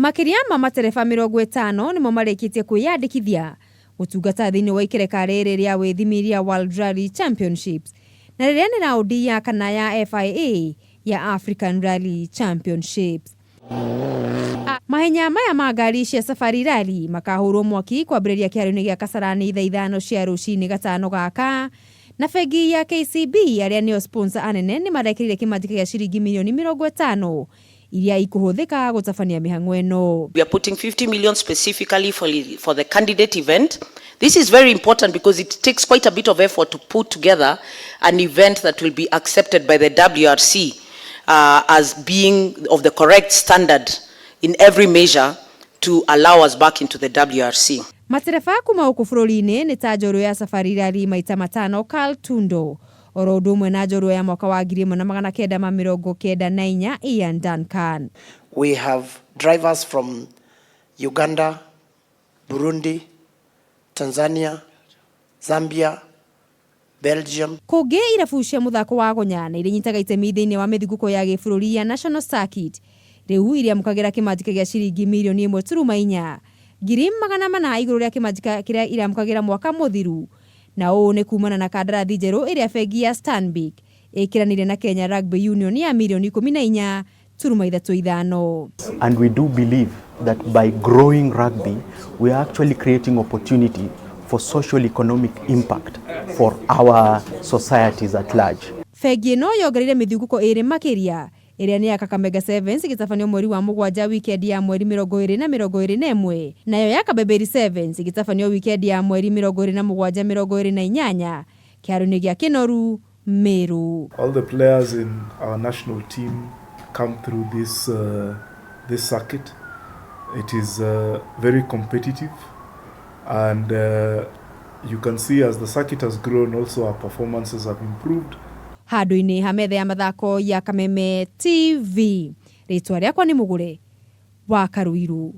Makiria ma matereba 50 nimo marekitie kwiyandikithia gutungata thiini wa ikereka riri ria withimiria World Rally Championships na riria ni raundi ya kana ya FIA ya African Rally Championships. Mahenya maya ma ngari cia Safari Rally makahurwo mwaki kwambĩrĩria kĩharo-inĩ gĩa Kasarani thaa 5 cia rũcinĩ gatano gaka, na bengi ya KCB arĩa nĩo sponsor anene nĩ marekĩrire kĩmanjĩka gĩa ciringi milioni 50 iria ikuhũthĩka gũtabania mĩhang'o ĩno. We are putting 50 million specifically for the candidate event. This is very important because it takes quite a bit of effort to put together an event that will be accepted by the WRC as being of the correct standard in every measure to allow us back into the WRC. Matereba kuma gũkũ bũrũri-inĩ nĩ ta njorua ya Safari Rally maita matano Carl Tundo, oro ũndũ ũmwe na njorua ya mwaka wa 1994 Ian Duncan. We have drivers from Uganda, Burundi, Tanzania, Zambia, Belgium. Kũngĩ irabu cia mũthako wa gonya nĩ inyitaga itemi thĩinĩ wa mĩthigũko ya gĩbũrũri ya National Circuit. Rĩu iria mũkagĩra kĩmanjĩka gĩa ciringi milioni 1.4 ngiri magana mana igũrũ rĩa kĩmanjĩka kĩrĩa iramũkagĩra mwaka mũthiru, na ũũ nĩ kumana na kandarathi njerũ ĩrĩa bengi ya Stanbic ĩkĩranĩire na Kenya Rugby Union ya milioni 14.35. And we do believe that by growing rugby, we are actually creating opportunity for social economic impact for our societies at large. Bengi ĩno yongereire mĩthigũko ĩrĩ makĩria ĩrĩa nĩ ya Kakamega Sevens ĩgĩtabanio mweri wa mũgwanja weekend ya mweri 20 na 21, nayo ya Kabeberi Sevens ĩgĩtabanio weekend ya mweri 20 na mũgwanja 28 kĩharo-inĩ gĩa Kinoru, Meru. All the players in our national team come through this circuit. It is very competitive, and you can see as the circuit has grown also our performances have improved. Handũ-inĩ ha metha ya mathako ya Kameme TV, rĩtwa rĩakwa nĩ Mũgũre wa Karuiru.